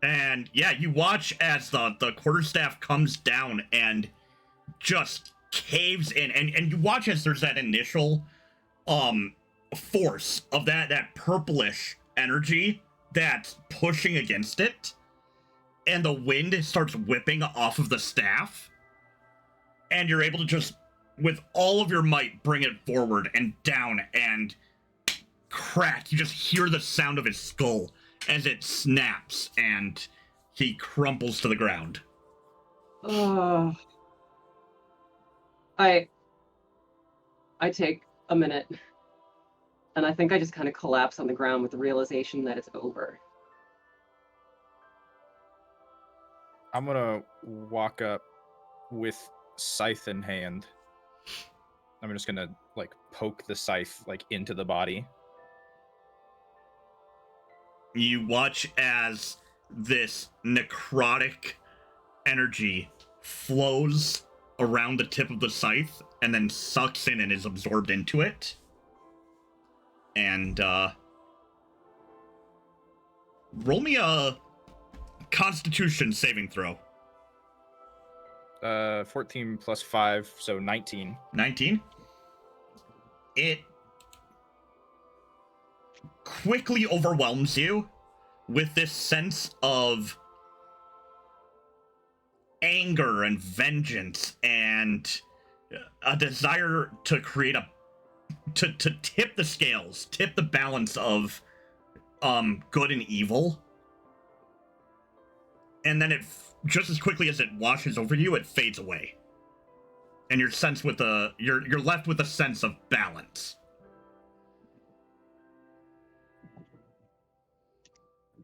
And yeah, you watch as the quarterstaff comes down and just caves in, and you watch as there's that initial force of that purplish energy that's pushing against it, and the wind starts whipping off of the staff, and you're able to just, with all of your might, bring it forward and down, and crack. You just hear the sound of his skull as it snaps, and he crumples to the ground. I take a minute, and I think I just kind of collapse on the ground with the realization that it's over. I'm gonna walk up with scythe in hand. I'm just gonna poke the scythe into the body. You watch as this necrotic energy flows around the tip of the scythe and then sucks in and is absorbed into it. And roll me a Constitution saving throw. 14 plus 5, so 19. 19? It quickly overwhelms you with this sense of anger and vengeance and a desire to create to tip the scales, tip the balance of good and evil. And then it just as quickly as it washes over you, it fades away. And you're left with a sense of balance.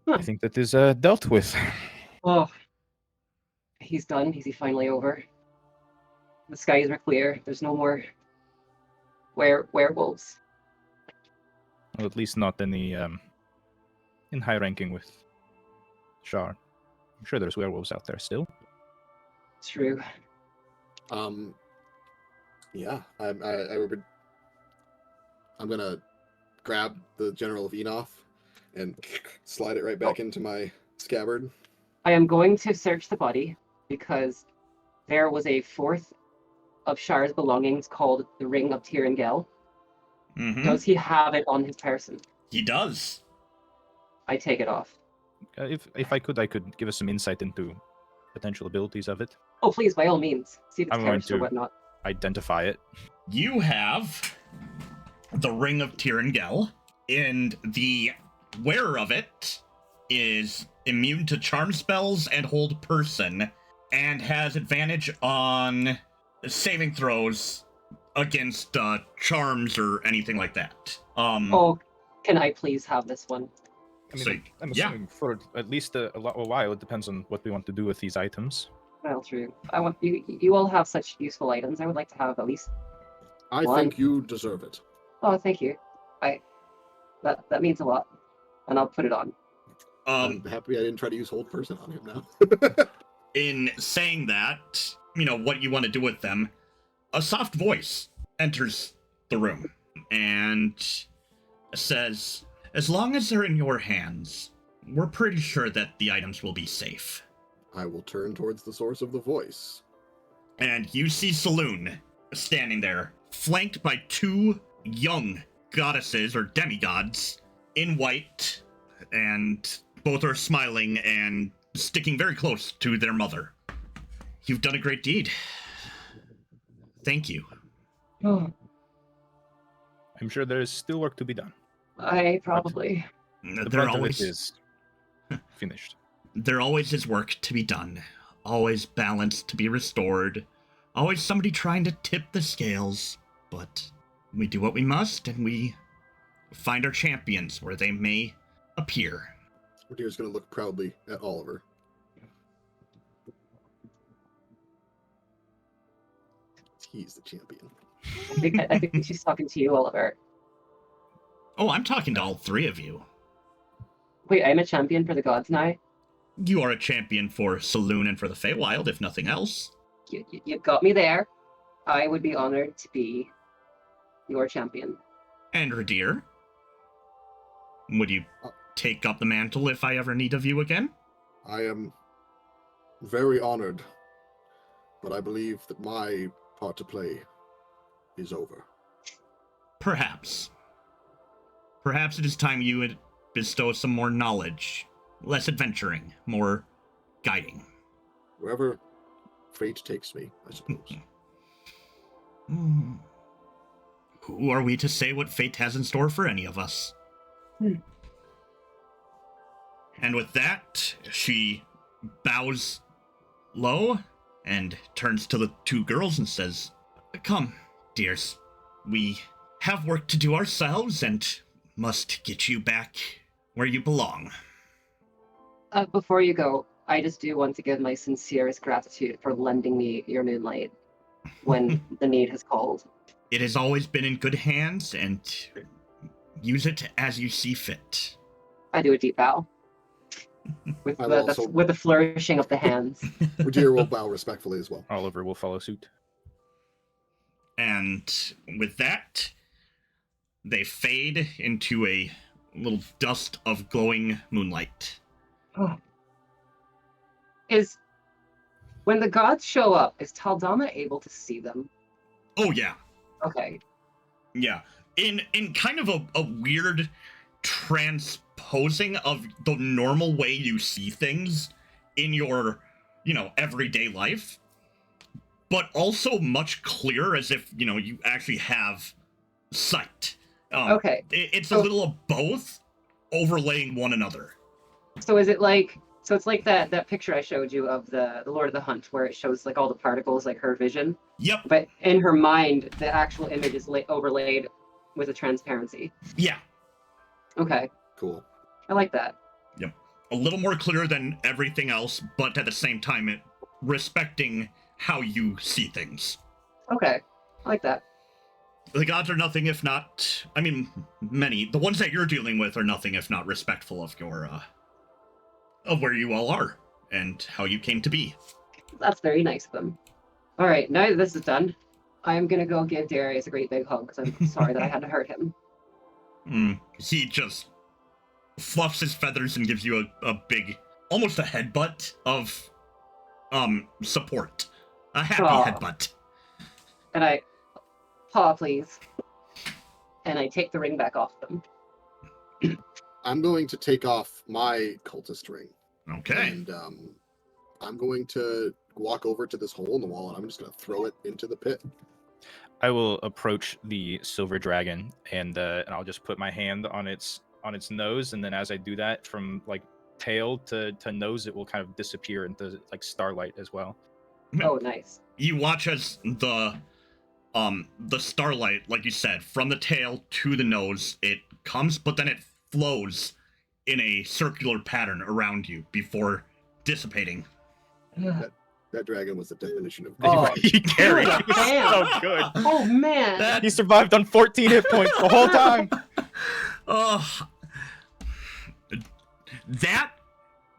I think that is dealt with. Oh, he's done. Is he finally over? The skies are clear. There's no more werewolves. Well, at least not any in high ranking with Shar. I'm sure there's werewolves out there still. True. Yeah, I'm gonna grab the General of Enoth and slide it right back into my scabbard. I am going to search the body because there was a fourth of Shar's belongings called the Ring of Tirangel. Mm-hmm. Does he have it on his person? He does. I take it off. If I could give us some insight into potential abilities of it. Oh, please, by all means. See if it's I'm going cursed or to whatnot. Identify it. You have the Ring of Tirangel, and the wearer of it is immune to charm spells and hold person, and has advantage on saving throws against charms or anything like that. Oh, can I please have this one? I mean, So, I'm yeah. assuming for at least a while. It depends on what we want to do with these items. Well, true. I want you all have such useful items. I would like to have at least. I think you deserve it. Oh, thank you. That means a lot, and I'll put it on. I'm happy I didn't try to use hold person on him now. In saying that, what you want to do with them, a soft voice enters the room and says, "As long as they're in your hands, we're pretty sure that the items will be safe." I will turn towards the source of the voice. And you see Saloon standing there, flanked by two young goddesses or demigods in white, and both are smiling and sticking very close to their mother. You've done a great deed. Thank you. Oh, I'm sure there is still work to be done. I probably. The There brunt of it always is finished. There always is work to be done. Always balance to be restored. Always somebody trying to tip the scales. But we do what we must, and we find our champions where they may appear. Ridier's going to look proudly at Oliver. He's the champion. I think she's talking to you, Oliver. Oh, I'm talking to all three of you. Wait, I'm a champion for the gods now? You are a champion for Saloon and for the Feywild, if nothing else. You got me there. I would be honored to be your champion. And Ridire, would you take up the mantle if I ever need of you again? I am very honored, but I believe that my part to play is over. Perhaps. Perhaps it is time you would bestow some more knowledge, less adventuring, more guiding. Wherever fate takes me, I suppose. Who are we to say what fate has in store for any of us? And with that, she bows low and turns to the two girls and says, "Come, dears. We have work to do ourselves and must get you back where you belong." Before you go, I just do want to give my sincerest gratitude for lending me your moonlight when the need has called. It has always been in good hands, and use it as you see fit. I do a deep bow. With the flourishing of the hands. Ridire will bow respectfully as well. Oliver will follow suit. And with that, they fade into a little dust of glowing moonlight. When the gods show up, is Tal'Dama able to see them? Oh, yeah. Okay. Yeah. In kind of a weird transposing of the normal way you see things in your, everyday life, but also much clearer, as if, you actually have sight. Okay. It's a little of both overlaying one another. So is it like... So it's like that picture I showed you of the Lord of the Hunt, where it shows like all the particles, like her vision. Yep. But in her mind, the actual image is overlaid with a transparency. Yeah. Okay. Cool. I like that. Yep. A little more clear than everything else, but at the same time, it respecting how you see things. Okay. I like that. The gods are nothing if not... many. The ones that you're dealing with are nothing if not respectful of your, of where you all are, and how you came to be. That's very nice of them. All right, now that this is done, I'm gonna go give Darius a great big hug, because I'm sorry that I had to hurt him. He just fluffs his feathers and gives you a big, almost a headbutt of, support. A happy headbutt. And I, paw please. And I take the ring back off them. I'm going to take off my cultist ring. Okay. And I'm going to walk over to this hole in the wall, and I'm just going to throw it into the pit. I will approach the silver dragon, and I'll just put my hand on its nose, and then as I do that, from like tail to nose, it will kind of disappear into like starlight as well. Oh, nice. You watch as the starlight, like you said, from the tail to the nose, it comes, but then it flows in a circular pattern around you before dissipating. That dragon was the definition of... Oh, he carried. Damn. He was so good. Oh, man. He survived on 14 hit points the whole time. That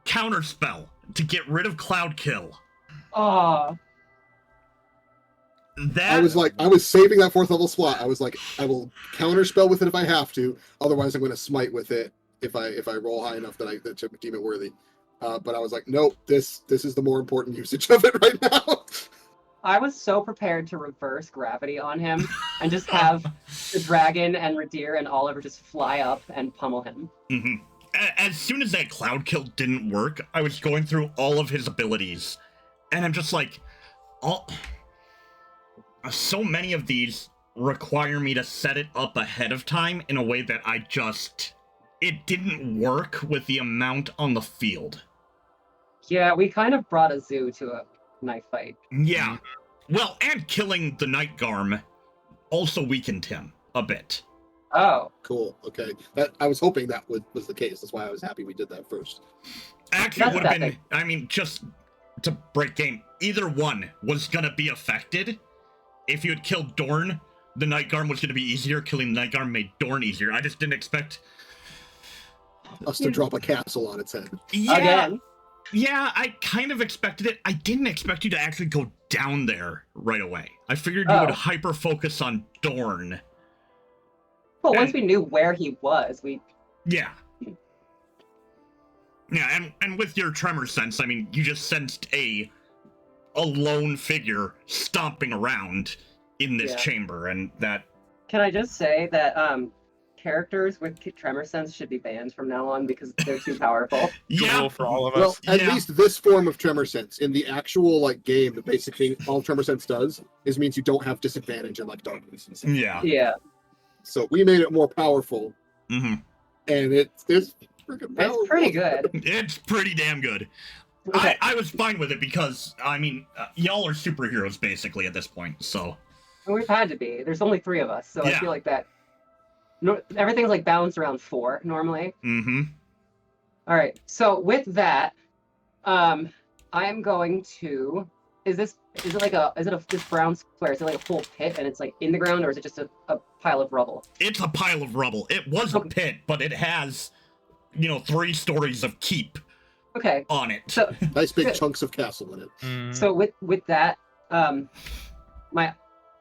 counterspell to get rid of Cloud Kill. Oh. I was saving that 4th level slot. I was like, I will counterspell with it if I have to. Otherwise, I'm going to smite with it if I roll high enough that to deem it worthy. But I was like, nope, this is the more important usage of it right now. I was so prepared to reverse gravity on him and just have the dragon and Ridire and Oliver just fly up and pummel him. Mm-hmm. As soon as that Cloud Kill didn't work, I was going through all of his abilities, and I'm just like, so many of these require me to set it up ahead of time in a way that it didn't work with the amount on the field. Yeah, we kind of brought a zoo to a knife fight. Yeah. Well, and killing the Night Garm also weakened him a bit. Oh. Cool. Okay. I was hoping that was the case. That's why I was happy we did that first. Actually, it would have been, just to break game, either one was going to be affected. If you had killed Dorn, the Night Garm was going to be easier. Killing the Night Garm made Dorn easier. I just didn't expect us to drop a castle on its head. Yeah. Again. Yeah, I kind of expected it. I didn't expect you to actually go down there right away. I figured you would hyper-focus on Dorn. Well, once we knew where he was, Yeah. Yeah, and with your tremor sense, I mean, you just sensed a lone figure stomping around in this Yeah. chamber, and that. Can I just say that characters with tremor sense should be banned from now on because they're too powerful. Good Yeah, rule for all of Well, us. at Yeah. least this form of tremor sense in the actual like game, the basic thing all tremor sense does is means you don't have disadvantage in like darkness and stuff. yeah. Yeah, So we made it more powerful, Mm-hmm. and it's freaking powerful. it's pretty good. It's pretty damn good. Okay. I was fine with it because, I mean, y'all are superheroes basically at this point, so. We've had to be. There's only 3 of us, so I Yeah. feel like that. No, everything's like balanced around 4 normally. Mm-hmm. All right. So with that, I am going to. Is it this brown square? Is it like a full pit and it's like in the ground, or is it just a pile of rubble? It's a pile of rubble. It was a Okay. pit, but it has, 3 stories of keep Okay. on it. So Nice big Good. chunks of castle in it. Mm. so with that, my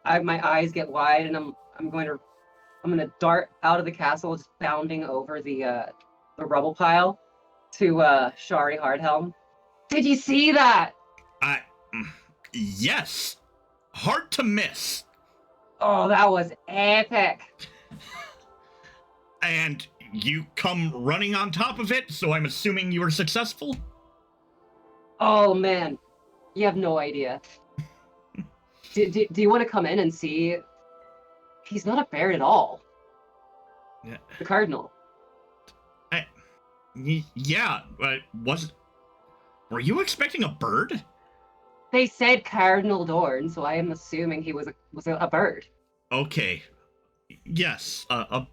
eyes get wide and I'm going to dart out of the castle, just bounding over the rubble pile to Shari Hardhelm. Did you see that? Yes. Hard to miss. Oh, that was epic. And you come running on top of it, so I'm assuming you were successful? Oh man, you have no idea. Do you want to come in and see? He's not a bear at all. Yeah. The cardinal. Yeah, were you expecting a bird? They said Cardinal Dorn, so I am assuming he was a bird. Okay. Yes, a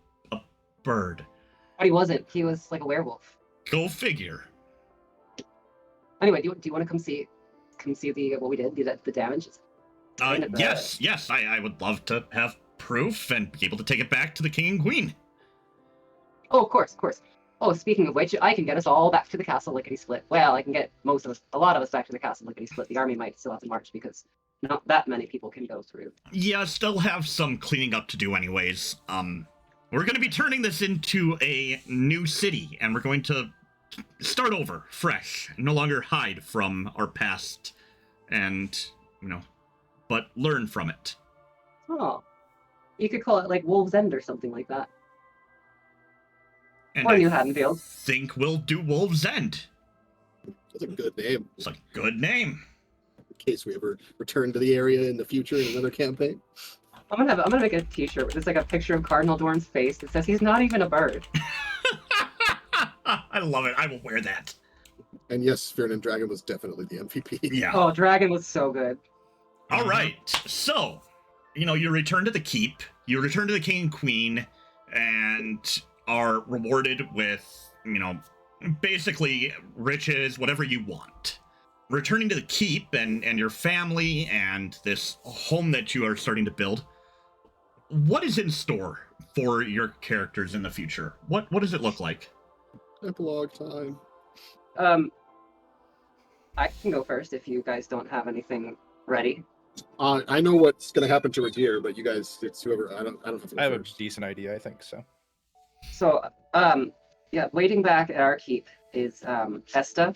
bird. But he wasn't. He was like a werewolf. Go figure. Anyway, do you want to come see the what we did, the damages? Kind of, Yes, I would love to have proof and be able to take it back to the king and queen. Oh, of course. Oh, speaking of which, I can get us all back to the castle lickety-split. Well, I can get a lot of us back to the castle lickety-split. The army might still have to march because not that many people can go through. Yeah, still have some cleaning up to do anyways. We're going to be turning this into a new city, and we're going to start over, fresh, no longer hide from our past, and, but learn from it. Oh, you could call it like Wolves End or something like that. And Or I New Haddonfield. think we'll do Wolves End. That's a good name. It's a good name. In case we ever return to the area in the future in another campaign. I'm gonna make a T-shirt with like a picture of Cardinal Dorn's face that says he's not even a bird. I love it. I will wear that. And yes, Fear and Dragon was definitely the MVP. Yeah. Oh, Dragon was so good. All right. So, you return to the keep, you return to the king and queen, and are rewarded with, basically riches, whatever you want. Returning to the keep and your family and this home that you are starting to build, what is in store for your characters in the future? What does it look like? Epilogue time. I can go first if you guys don't have anything ready. I know what's gonna happen to Ridire, but you guys, it's whoever. I don't have to go I have a first. decent idea, I think so. So, yeah, waiting back at our keep is Esta.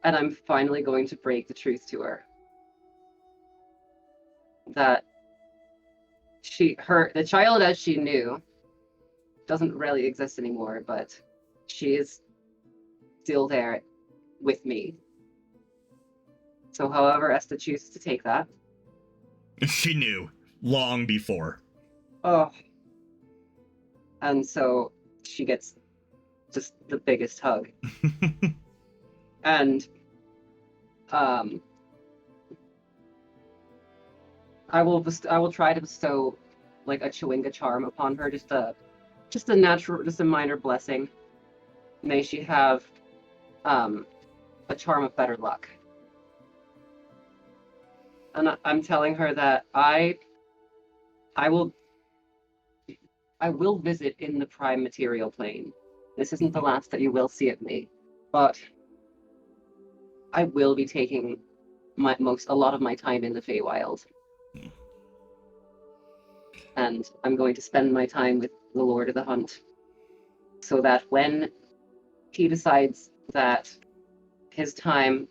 And I'm finally going to break the truth to her. That the child as she knew doesn't really exist anymore, but she is still there with me. So however Esta chooses to take that. She knew long before. Oh. And so she gets just the biggest hug. And I will try to bestow like a Chewinga charm upon her, just a minor blessing. May she have a charm of better luck. And I'm telling her that I will visit in the prime material plane. This isn't the last that you will see of me, but I will be taking a lot of my time in the Feywild. And I'm going to spend my time with the Lord of the Hunt, so that when he decides that his time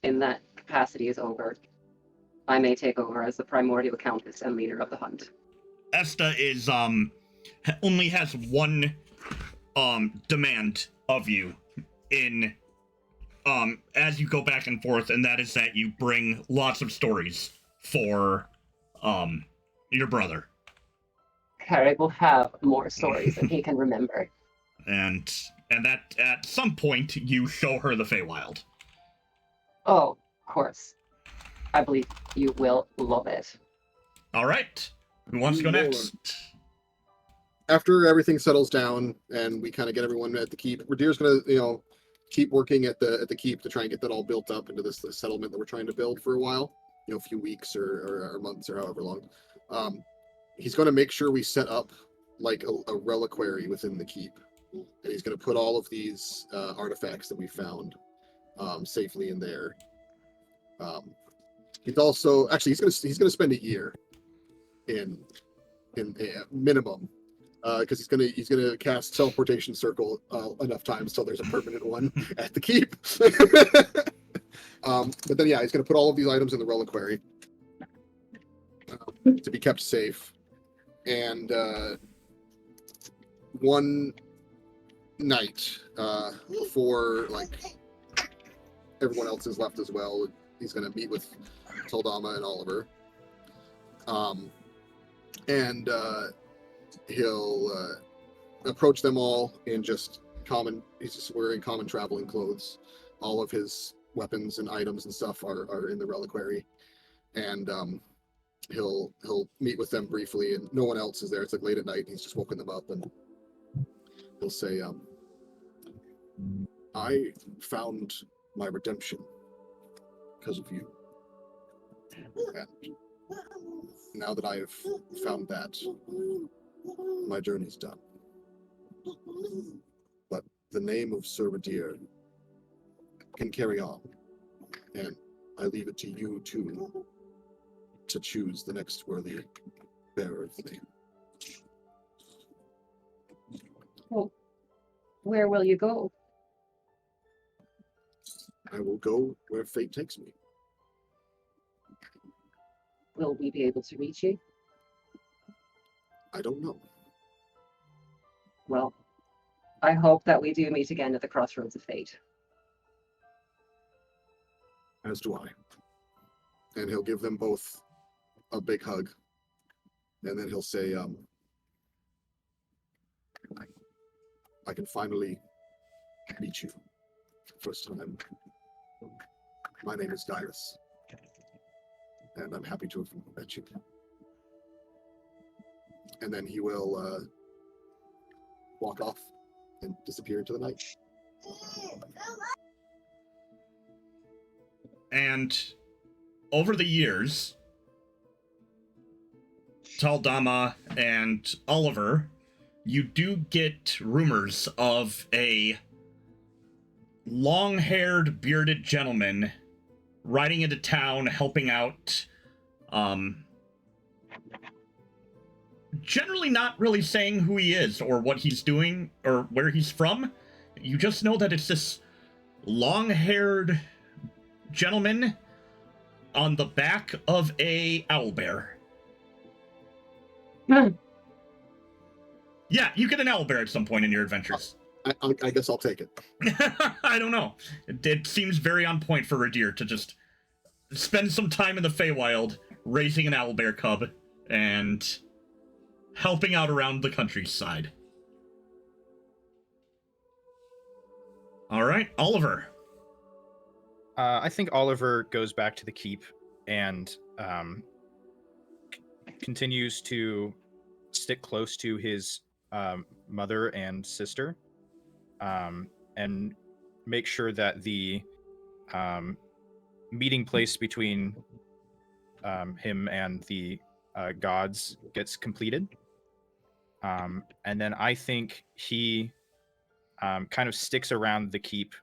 in that capacity is over, I may take over as the primordial countess and leader of the hunt. Esta is only has one demand of you in as you go back and forth, and that is that you bring lots of stories for your brother. Carrick will have more stories than he can remember. And that at some point you show her the Feywild. Oh, of course. I believe you will love it. All right. Who wants to go next? After everything settles down and we kind of get everyone at the keep, Ridire's gonna, keep working at the keep to try and get that all built up into this settlement that we're trying to build for a while, a few weeks or months or however long. He's going to make sure we set up like a reliquary within the keep, and he's going to put all of these artifacts that we found safely in there. He's also he's going to spend a year in minimum, because he's gonna cast teleportation circle enough times till there's a permanent one at the keep. But then he's gonna put all of these items in the reliquary to be kept safe. And one night before everyone else is left as well, he's gonna meet with Tal'Dama and Oliver. And he'll approach them all in he's just wearing common traveling clothes. All of his weapons and items and stuff are in the reliquary. And he'll meet with them briefly, and no one else is there. It's late at night, and he's just woken them up, and he'll say, I found my redemption because of you. And now that I have found that, my journey's done. But the name of Ser Ridire can carry on, and I leave it to you to choose the next worthy bearer of the name. Well, where will you go? I will go where fate takes me. Will we be able to reach you? I don't know. Well, I hope that we do meet again at the crossroads of fate. As do I. And he'll give them both a big hug. And then he'll say, I can finally meet you. First time. My name is Dyrus. And I'm happy to have met you. And then he will walk off and disappear into the night. And over the years, Tal'Dama and Oliver, you do get rumors of a long-haired, bearded gentleman riding into town, helping out, generally not really saying who he is or what he's doing or where he's from. You just know that it's this long-haired gentleman on the back of a owlbear. Yeah, you get an owlbear at some point in your adventures. I guess I'll take it. I don't know. It seems very on point for Ridire to just spend some time in the Feywild raising an owlbear cub and helping out around the countryside. All right, Oliver. I think Oliver goes back to the keep and continues to stick close to his mother and sister, and make sure that the meeting place between him and the gods gets completed. And then I think he kind of sticks around the keep,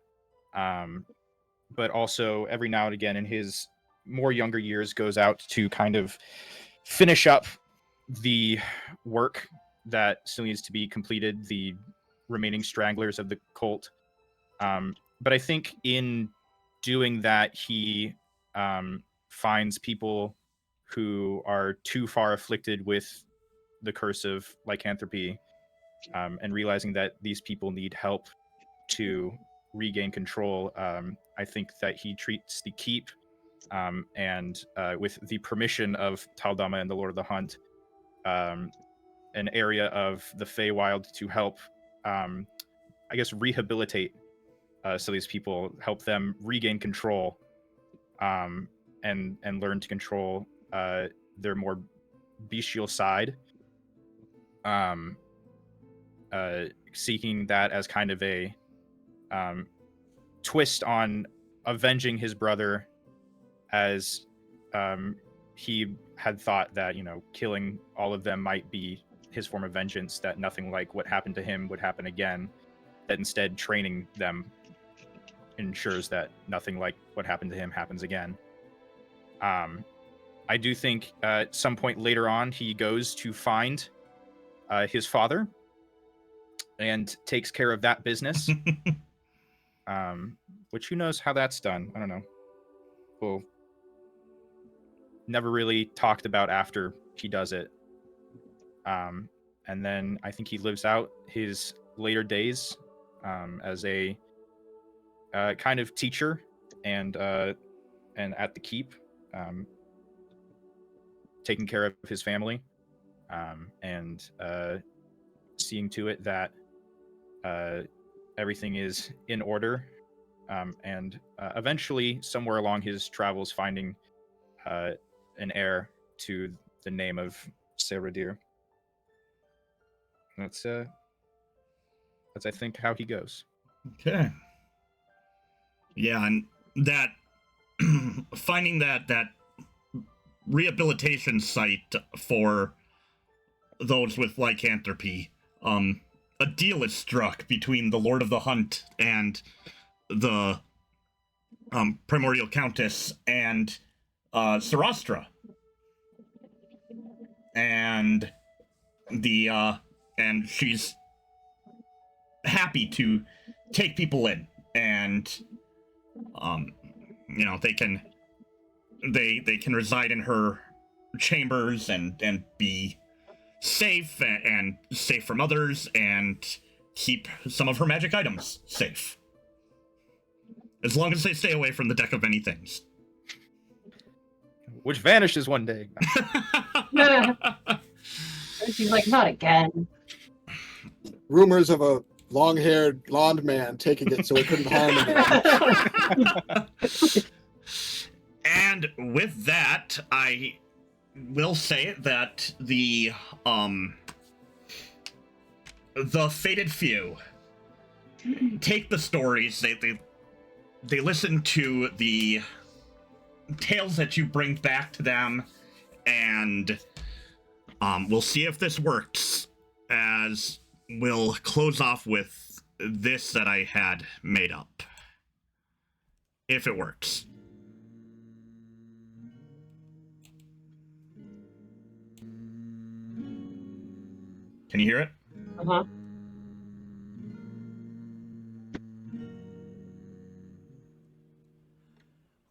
but also every now and again in his more younger years goes out to kind of finish up the work that still needs to be completed, the remaining stragglers of the cult. But I think in doing that, he finds people who are too far afflicted with the curse of lycanthropy, and realizing that these people need help to regain control. I think that he treats the keep, and with the permission of Tal'Dama and the Lord of the Hunt, an area of the Feywild to help, I guess, rehabilitate so these people, help them regain control, and learn to control their more bestial side, seeking that as kind of a twist on avenging his brother, as he had thought that, you know, killing all of them might be his form of vengeance, that nothing like what happened to him would happen again, that instead training them ensures that nothing like what happened to him happens again. I do think at some point later on, he goes to find his father and takes care of that business. Which who knows how that's done? I don't know. Well, never really talked about after he does it. And then I think he lives out his later days as a kind of teacher and at the keep, taking care of his family, and seeing to it that everything is in order, and eventually, somewhere along his travels, finding an heir to the name of Ser Ridire. That's I think how he goes. Okay. Yeah, and that finding that rehabilitation site for those with lycanthropy, a deal is struck between the Lord of the Hunt and the Primordial Countess and Sarastra. And and she's happy to take people in, and you know, they can reside in her chambers and be safe and safe from others, and keep some of her magic items safe, as long as they stay away from the deck of many things, which vanishes one day. She's like, not again. Rumors of a long-haired blonde man taking it so it couldn't harm him. And with that, I will say that the fated few take the stories, they listen to the tales that you bring back to them, and we'll see if this works, as we'll close off with this that I had made up. If it works. Can you hear it? Uh-huh.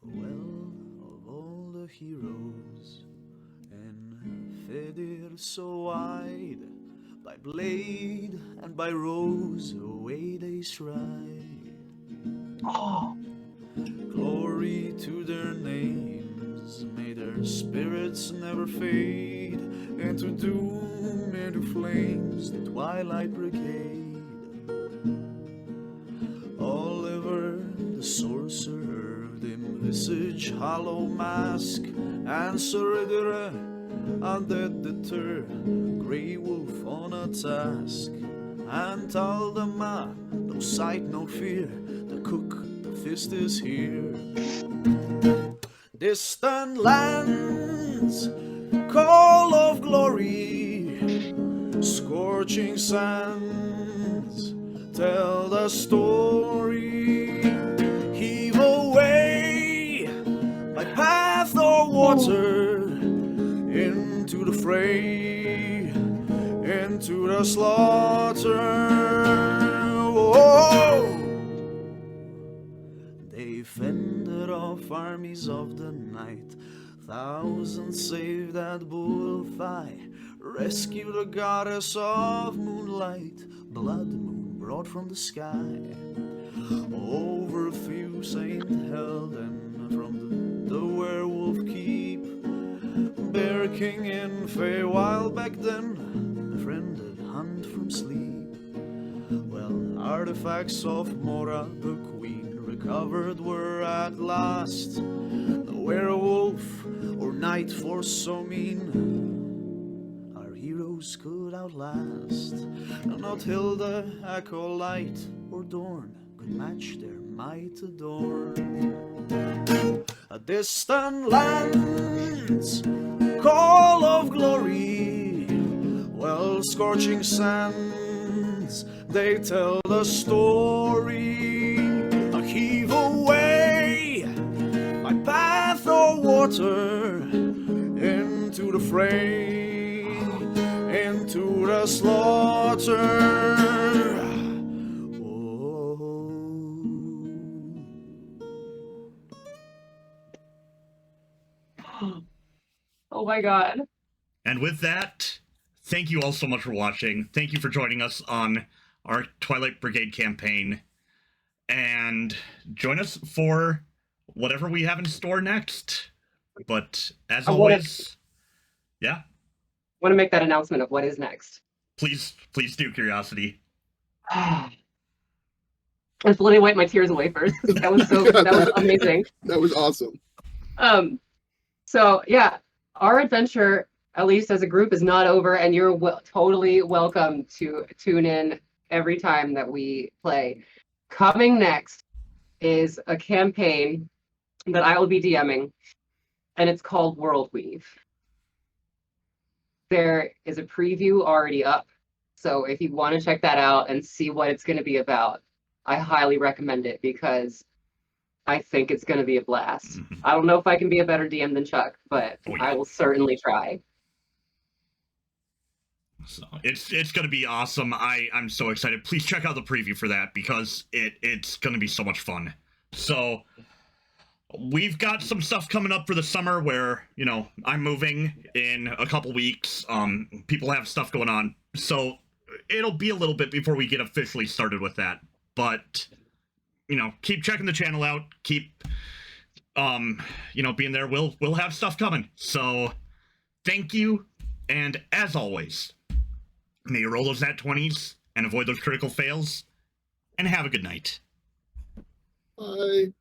Well, of all the heroes, and Fedir so wide, by blade and by rose away they stride. Oh. Glory to their names, may their spirits never fade, into doom, into flames, the Twilight Brigade. Oliver the sorcerer, dim visage, hollow mask, and Ser Ridire, undead deter, grey wolf on a task, and Tal'Dama, no sight, no fear, the cook, the fist is here. Distant lands, call of glory, scorching sands, tell the story. Heave away by path or water, into the fray, into the slaughter. Oh! They fended off armies of the night. Thousands saved at bullfight. Rescued the goddess of moonlight. Blood moon brought from the sky. Overthrew Saint Helden from the werewolf keep. Bear King in Feywild back then befriended Hunt from sleep. Well, artifacts of Mora the Queen recovered were at last. The werewolf or night force so mean our heroes could outlast. Not Hilda, Acolyte, or Dorn could match their might adorn. A distant land's call of glory, well, scorching sands, they tell the story. A heave away by path or water into the fray, into the slaughter. Oh my god. And with that, thank you all so much for watching. Thank you for joining us on our Twilight Brigade campaign. And join us for whatever we have in store next. But as always, yeah. Want to make that announcement of what is next. Please do, Curiosity. I was literally wipe my tears away first. That was that was amazing. That was awesome. So yeah, our adventure, at least as a group, is not over, and you're totally welcome to tune in every time that we play. Coming next is a campaign that I will be DMing, and it's called World Weave. There is a preview already up, so if you want to check that out and see what it's going to be about, I highly recommend it because I think it's going to be a blast. I don't know if I can be a better DM than Chuck, but I will certainly try. So it's going to be awesome. I'm so excited. Please check out the preview for that because it's going to be so much fun. So we've got some stuff coming up for the summer where, you know, I'm moving in a couple weeks. People have stuff going on. So it'll be a little bit before we get officially started with that. But, you know, keep checking the channel out. Keep, you know, being there. We'll have stuff coming. So thank you. And as always, may you roll those nat 20s and avoid those critical fails. And have a good night. Bye.